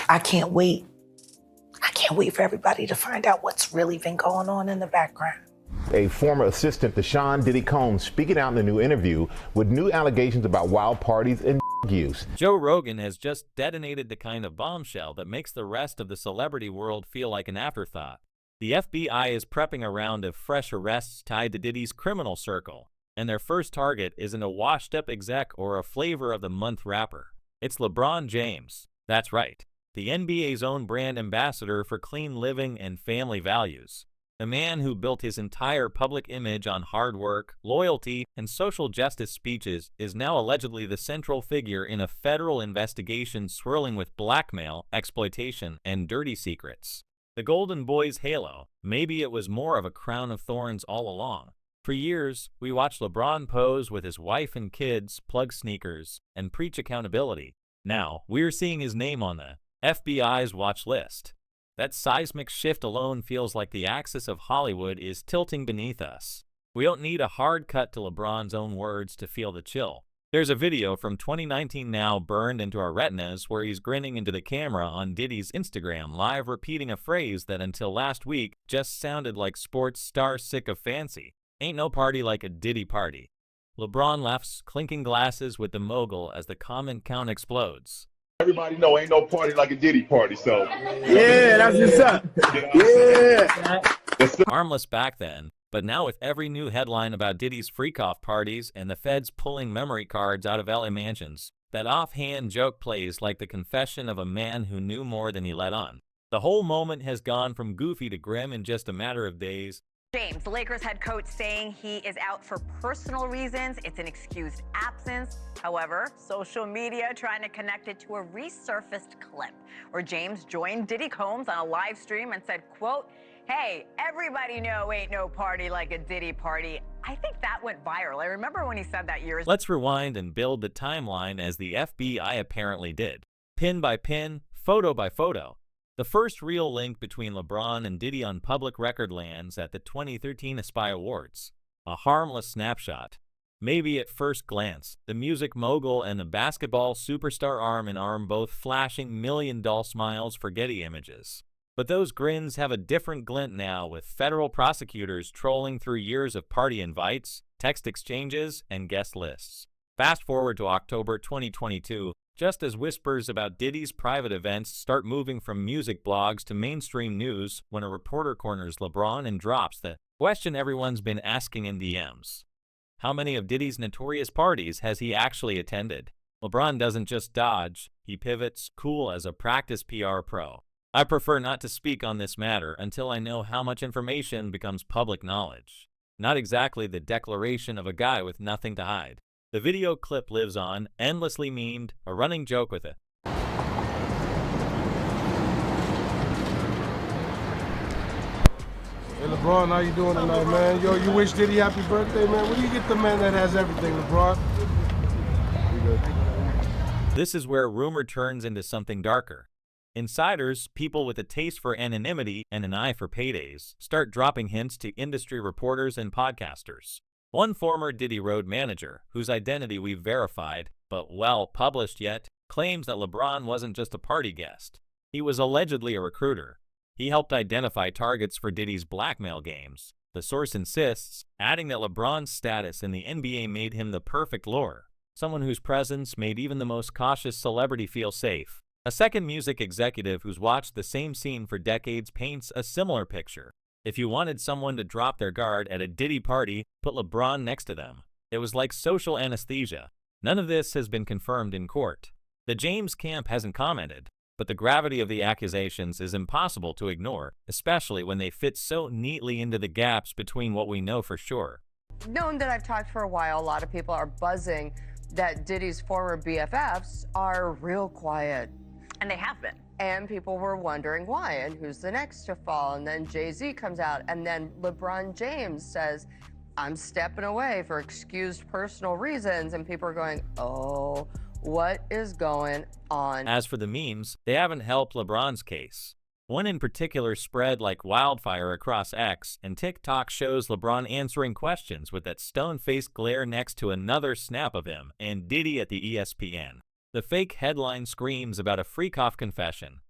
I can't wait. I can't wait for everybody to find out what's really been going on in the background. A former assistant to Sean Diddy Combs speaking out in a new interview with new allegations about wild parties and use. Joe Rogan has just detonated the kind of bombshell that makes the rest of the celebrity world feel like an afterthought. The FBI is prepping a round of fresh arrests tied to Diddy's criminal circle, and their first target isn't a washed-up exec or a flavor of the month rapper. It's LeBron James. That's right, the NBA's own brand ambassador for clean living and family values. A man who built his entire public image on hard work, loyalty, and social justice speeches is now allegedly the central figure in a federal investigation swirling with blackmail, exploitation, and dirty secrets. The Golden Boy's halo, maybe it was more of a crown of thorns all along. For years, we watched LeBron pose with his wife and kids, plug sneakers, and preach accountability. Now, we're seeing his name on the FBI's watch list. That seismic shift alone feels like the axis of Hollywood is tilting beneath us. We don't need a hard cut to LeBron's own words to feel the chill. There's a video from 2019 now burned into our retinas where he's grinning into the camera on Diddy's Instagram live, repeating a phrase that until last week just sounded like sports star sick of fancy. Ain't no party like a Diddy party. LeBron laughs, clinking glasses with the mogul as the comment count explodes. Everybody know ain't no party like a Diddy party, so. Yeah, that's what's up. Yeah. Harmless back then, but now with every new headline about Diddy's freak-off parties and the feds pulling memory cards out of LA mansions, that offhand joke plays like the confession of a man who knew more than he let on. The whole moment has gone from goofy to grim in just a matter of days. James, the Lakers head coach, saying he is out for personal reasons. It's an excused absence. However, social media trying to connect it to a resurfaced clip where James joined Diddy Combs on a live stream and said, quote, "Hey, everybody know ain't no party like a Diddy party." I think that went viral. I remember when he said that years ago. Let's rewind and build the timeline as the FBI apparently did. Pin by pin, photo by photo. The first real link between LeBron and Diddy on public record lands at the 2013 ESPY Awards. A harmless snapshot. Maybe at first glance, the music mogul and the basketball superstar arm in arm both flashing million-dollar smiles for Getty images. But those grins have a different glint now, with federal prosecutors trolling through years of party invites, text exchanges, and guest lists. Fast forward to October 2022, just as whispers about Diddy's private events start moving from music blogs to mainstream news, when a reporter corners LeBron and drops the question everyone's been asking in DMs. How many of Diddy's notorious parties has he actually attended? LeBron doesn't just dodge, he pivots, cool as a practice PR pro. I prefer not to speak on this matter until I know how much information becomes public knowledge. Not exactly the declaration of a guy with nothing to hide. The video clip lives on, endlessly memed, a running joke with it. Hey LeBron, how you doing tonight, man? Yo, you wish Diddy happy birthday, man? Where do you get the man that has everything, LeBron? This is where rumor turns into something darker. Insiders, people with a taste for anonymity and an eye for paydays, start dropping hints to industry reporters and podcasters. One former Diddy road manager, whose identity we've verified, but well published yet, claims that LeBron wasn't just a party guest. He was allegedly a recruiter. He helped identify targets for Diddy's blackmail games. The source insists, adding that LeBron's status in the NBA made him the perfect lure, someone whose presence made even the most cautious celebrity feel safe. A second music executive who's watched the same scene for decades paints a similar picture. If you wanted someone to drop their guard at a Diddy party, put LeBron next to them. It was like social anesthesia. None of this has been confirmed in court. The James camp hasn't commented, but the gravity of the accusations is impossible to ignore, especially when they fit so neatly into the gaps between what we know for sure. Known that I've talked for a while, a lot of people are buzzing that Diddy's former BFFs are real quiet. And they have been. And people were wondering why and who's the next to fall. And then Jay-Z comes out, and then LeBron James says, "I'm stepping away for excused personal reasons." And people are going, oh, what is going on? As for the memes, they haven't helped LeBron's case. One in particular spread like wildfire across X, and TikTok shows LeBron answering questions with that stone-faced glare next to another snap of him and Diddy at the ESPN. The fake headline screams about a freak-off confession.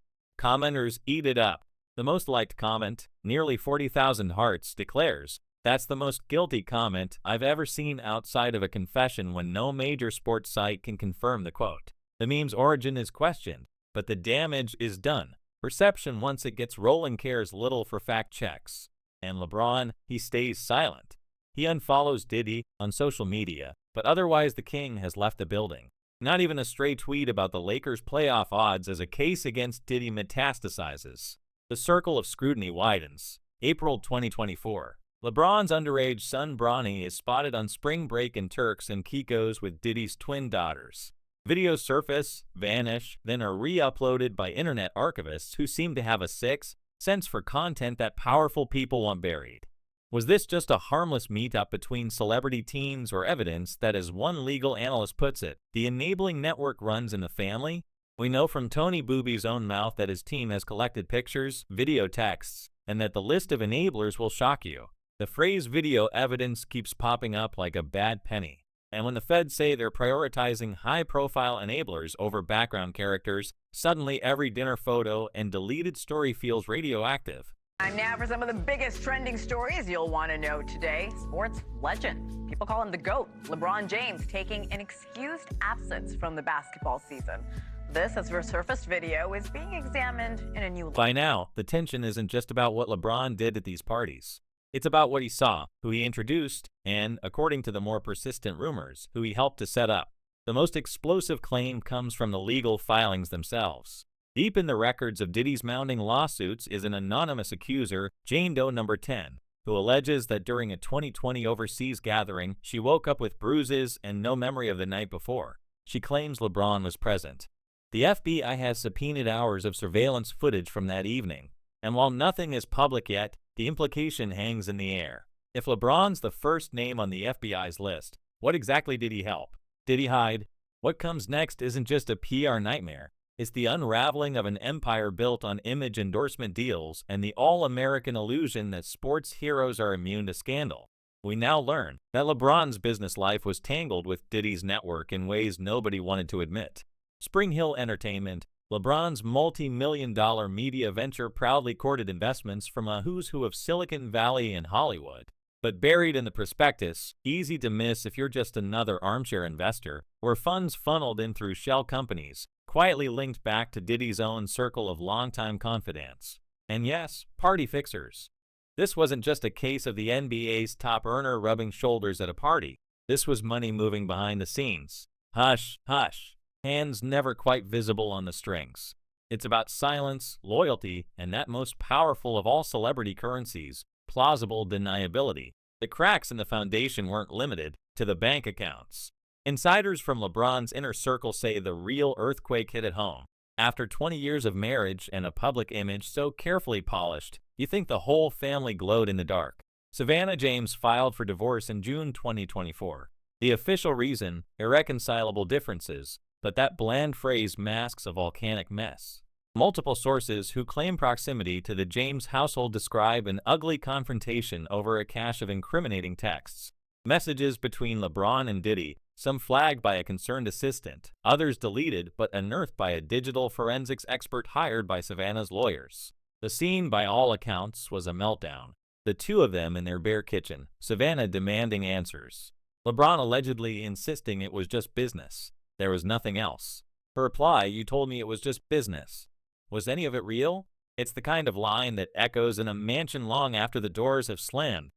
Commenters eat it up. The most liked comment, nearly 40,000 hearts, declares, "That's the most guilty comment I've ever seen outside of a confession," when no major sports site can confirm the quote. The meme's origin is questioned, but the damage is done. Perception, once it gets rolling, cares little for fact checks. And LeBron, he stays silent. He unfollows Diddy on social media, but otherwise the king has left the building. Not even a stray tweet about the Lakers' playoff odds as a case against Diddy metastasizes. The circle of scrutiny widens. April 2024. LeBron's underage son Bronny is spotted on spring break in Turks and Caicos with Diddy's twin daughters. Videos surface, vanish, then are re-uploaded by internet archivists who seem to have a sixth sense for content that powerful people want buried. Was this just a harmless meetup between celebrity teens, or evidence that, as one legal analyst puts it, the enabling network runs in the family? We know from Tony Booby's own mouth that his team has collected pictures, video texts, and that the list of enablers will shock you. The phrase video evidence keeps popping up like a bad penny. And when the feds say they're prioritizing high-profile enablers over background characters, suddenly every dinner photo and deleted story feels radioactive. Time now for some of the biggest trending stories you'll want to know today. Sports legend. People call him the GOAT. LeBron James taking an excused absence from the basketball season. This, as resurfaced video, is being examined in a new light. By now, the tension isn't just about what LeBron did at these parties. It's about what he saw, who he introduced, and, according to the more persistent rumors, who he helped to set up. The most explosive claim comes from the legal filings themselves. Deep in the records of Diddy's mounting lawsuits is an anonymous accuser, Jane Doe number 10, who alleges that during a 2020 overseas gathering, she woke up with bruises and no memory of the night before. She claims LeBron was present. The FBI has subpoenaed hours of surveillance footage from that evening, and while nothing is public yet, the implication hangs in the air. If LeBron's the first name on the FBI's list, what exactly did he help? Did he hide? What comes next isn't just a PR nightmare. It's the unraveling of an empire built on image endorsement deals and the all-American illusion that sports heroes are immune to scandal. We now learn that LeBron's business life was tangled with Diddy's network in ways nobody wanted to admit. Spring Hill Entertainment, LeBron's multi-million-dollar media venture, proudly courted investments from a who's who of Silicon Valley and Hollywood. But buried in the prospectus, easy to miss if you're just another armchair investor, were funds funneled in through shell companies, quietly linked back to Diddy's own circle of longtime confidants. And yes, party fixers. This wasn't just a case of the NBA's top earner rubbing shoulders at a party. This was money moving behind the scenes. Hush, hush. Hands never quite visible on the strings. It's about silence, loyalty, and that most powerful of all celebrity currencies, plausible deniability. The cracks in the foundation weren't limited to the bank accounts. Insiders from LeBron's inner circle say the real earthquake hit at home. After 20 years of marriage and a public image so carefully polished, you think the whole family glowed in the dark. Savannah James filed for divorce in June 2024. The official reason, irreconcilable differences, but that bland phrase masks a volcanic mess. Multiple sources who claim proximity to the James household describe an ugly confrontation over a cache of incriminating texts. Messages between LeBron and Diddy, some flagged by a concerned assistant, others deleted but unearthed by a digital forensics expert hired by Savannah's lawyers. The scene, by all accounts, was a meltdown. The two of them in their bare kitchen, Savannah demanding answers. LeBron allegedly insisting it was just business. There was nothing else. Her reply, "You told me it was just business." Was any of it real? It's the kind of line that echoes in a mansion long after the doors have slammed.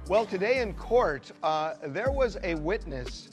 Well, today in court, there was a witness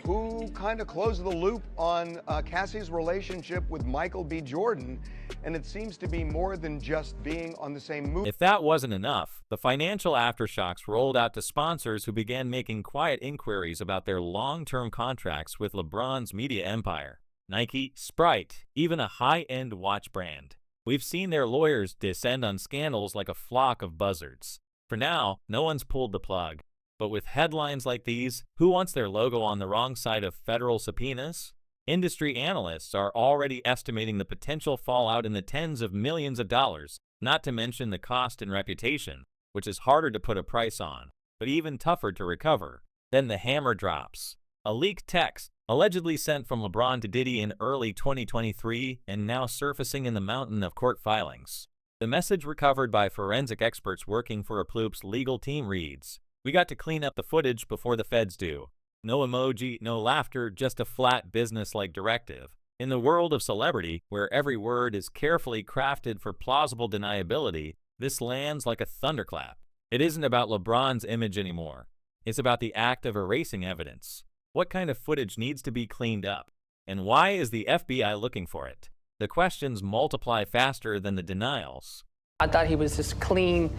who kind of closed the loop on Cassie's relationship with Michael B. Jordan, and it seems to be more than just being on the same movie. If that wasn't enough, the financial aftershocks rolled out to sponsors who began making quiet inquiries about their long-term contracts with LeBron's media empire. Nike, Sprite, even a high-end watch brand. We've seen their lawyers descend on scandals like a flock of buzzards. For now, no one's pulled the plug. But with headlines like these, who wants their logo on the wrong side of federal subpoenas? Industry analysts are already estimating the potential fallout in the tens of millions of dollars, not to mention the cost and reputation, which is harder to put a price on, but even tougher to recover. Then the hammer drops. A leaked text allegedly sent from LeBron to Diddy in early 2023 and now surfacing in the mountain of court filings. The message recovered by forensic experts working for Ploop's legal team reads, "We got to clean up the footage before the feds do. No emoji, no laughter, just a flat business-like directive. In the world of celebrity, where every word is carefully crafted for plausible deniability, this lands like a thunderclap. It isn't about LeBron's image anymore. It's about the act of erasing evidence. What kind of footage needs to be cleaned up? And why is the FBI looking for it? The questions multiply faster than the denials." I thought he was this clean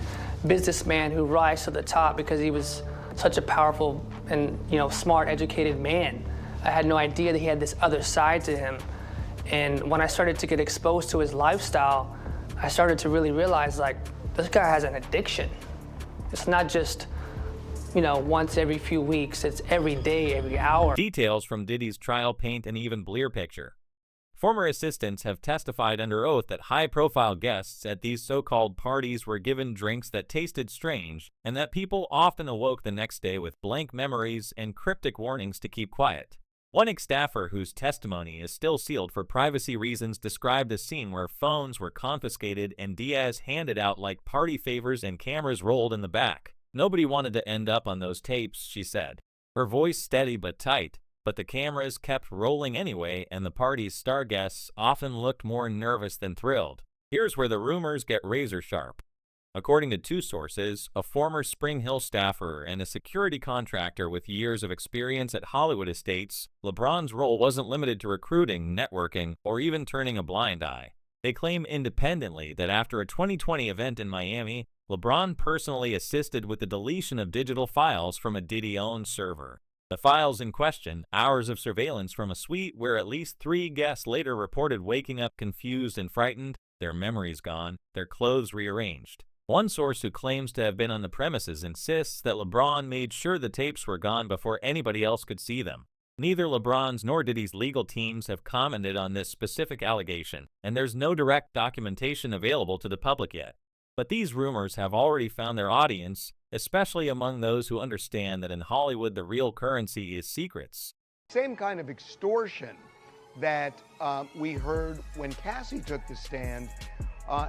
businessman who rise to the top because he was such a powerful and, smart, educated man. I had no idea that he had this other side to him. And when I started to get exposed to his lifestyle, I started to really realize, like, this guy has an addiction. It's not just, once every few weeks. It's every day, every hour. Details from Diddy's trial paint an even blearer picture. Former assistants have testified under oath that high-profile guests at these so-called parties were given drinks that tasted strange, and that people often awoke the next day with blank memories and cryptic warnings to keep quiet. One ex-staffer whose testimony is still sealed for privacy reasons described a scene where phones were confiscated and Diaz handed out like party favors and cameras rolled in the back. "Nobody wanted to end up on those tapes," she said. Her voice steady but tight. But the cameras kept rolling anyway, and the party's star guests often looked more nervous than thrilled. Here's where the rumors get razor sharp. According to two sources, a former Spring Hill staffer and a security contractor with years of experience at Hollywood estates, LeBron's role wasn't limited to recruiting, networking, or even turning a blind eye. They claim independently that after a 2020 event in Miami, LeBron personally assisted with the deletion of digital files from a Diddy-owned server. The files in question, hours of surveillance from a suite where at least 3 guests later reported waking up confused and frightened, their memories gone, their clothes rearranged. One source who claims to have been on the premises insists that LeBron made sure the tapes were gone before anybody else could see them. Neither LeBron's nor Diddy's legal teams have commented on this specific allegation, and there's no direct documentation available to the public yet. But these rumors have already found their audience, especially among those who understand that in Hollywood the real currency is secrets. Same kind of extortion that we heard when Cassie took the stand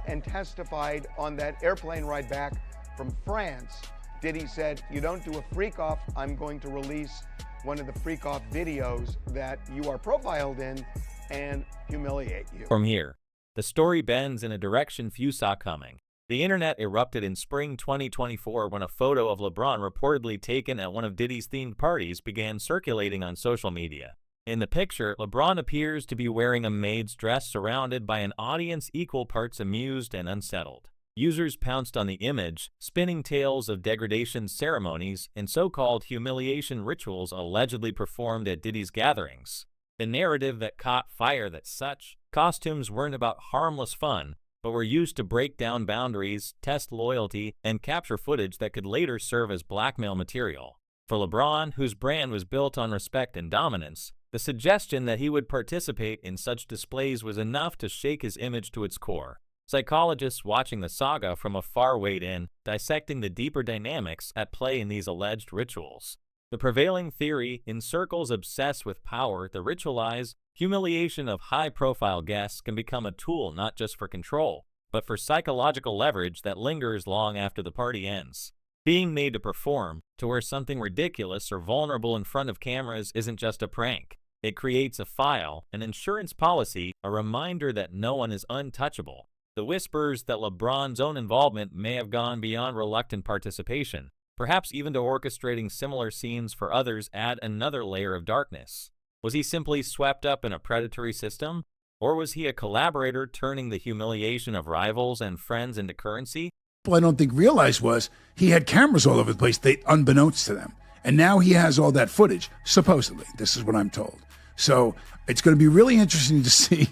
and testified on that airplane ride back from France. Diddy said, "You don't do a freak off, I'm going to release one of the freak off videos that you are profiled in and humiliate you." From here, the story bends in a direction few saw coming. The internet erupted in spring 2024 when a photo of LeBron reportedly taken at one of Diddy's themed parties began circulating on social media. In the picture, LeBron appears to be wearing a maid's dress surrounded by an audience equal parts amused and unsettled. Users pounced on the image, spinning tales of degradation ceremonies and so-called humiliation rituals allegedly performed at Diddy's gatherings. The narrative that caught fire that such costumes weren't about harmless fun, but were used to break down boundaries, test loyalty, and capture footage that could later serve as blackmail material. For LeBron, whose brand was built on respect and dominance, the suggestion that he would participate in such displays was enough to shake his image to its core. Psychologists watching the saga from afar weighed in, dissecting the deeper dynamics at play in these alleged rituals. The prevailing theory, in circles obsessed with power, the ritualized humiliation of high-profile guests can become a tool not just for control, but for psychological leverage that lingers long after the party ends. Being made to perform, to wear something ridiculous or vulnerable in front of cameras isn't just a prank. It creates a file, an insurance policy, a reminder that no one is untouchable. The whispers that LeBron's own involvement may have gone beyond reluctant participation, perhaps even to orchestrating similar scenes for others, add another layer of darkness. Was he simply swept up in a predatory system? Or was he a collaborator turning the humiliation of rivals and friends into currency? What I don't think realized was he had cameras all over the place, unbeknownst to them. And now he has all that footage, supposedly. This is what I'm told. So it's going to be really interesting to see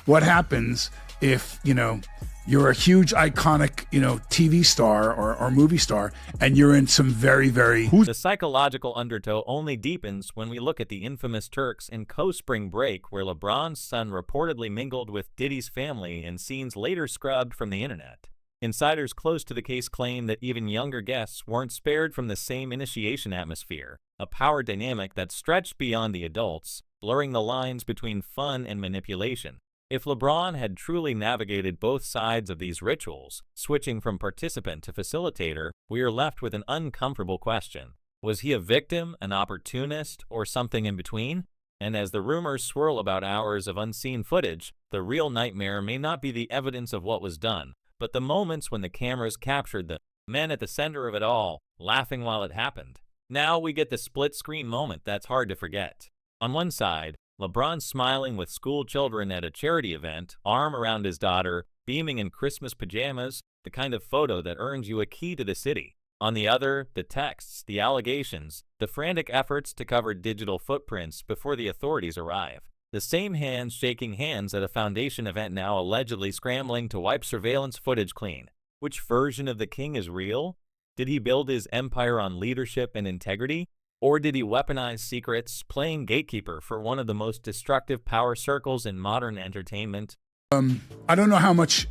what happens if, you're a huge, iconic, TV star or movie star, and you're in some very, very... The psychological undertow only deepens when we look at the infamous Turks in Co-Spring Break, where LeBron's son reportedly mingled with Diddy's family in scenes later scrubbed from the internet. Insiders close to the case claim that even younger guests weren't spared from the same initiation atmosphere, a power dynamic that stretched beyond the adults, blurring the lines between fun and manipulation. If LeBron had truly navigated both sides of these rituals, switching from participant to facilitator, we are left with an uncomfortable question. Was he a victim, an opportunist, or something in between? And as the rumors swirl about hours of unseen footage, the real nightmare may not be the evidence of what was done, but the moments when the cameras captured the men at the center of it all, laughing while it happened. Now we get the split-screen moment that's hard to forget. On one side, LeBron smiling with school children at a charity event, arm around his daughter, beaming in Christmas pajamas, the kind of photo that earns you a key to the city. On the other, the texts, the allegations, the frantic efforts to cover digital footprints before the authorities arrive. The same hands shaking hands at a foundation event now allegedly scrambling to wipe surveillance footage clean. Which version of the king is real? Did he build his empire on leadership and integrity? Or did he weaponize secrets, playing gatekeeper for one of the most destructive power circles in modern entertainment? I don't know how much.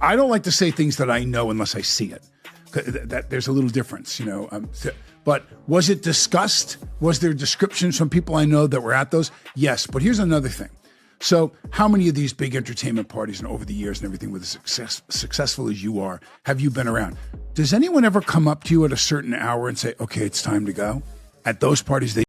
I don't like to say things that I know unless I see it. That there's a little difference, you know. But was it discussed? Was there descriptions from people I know that were at those? Yes. But here's another thing. So how many of these big entertainment parties and over the years and everything, with as successful as you are, have you been around? Does anyone ever come up to you at a certain hour and say, okay, it's time to go? At those parties, they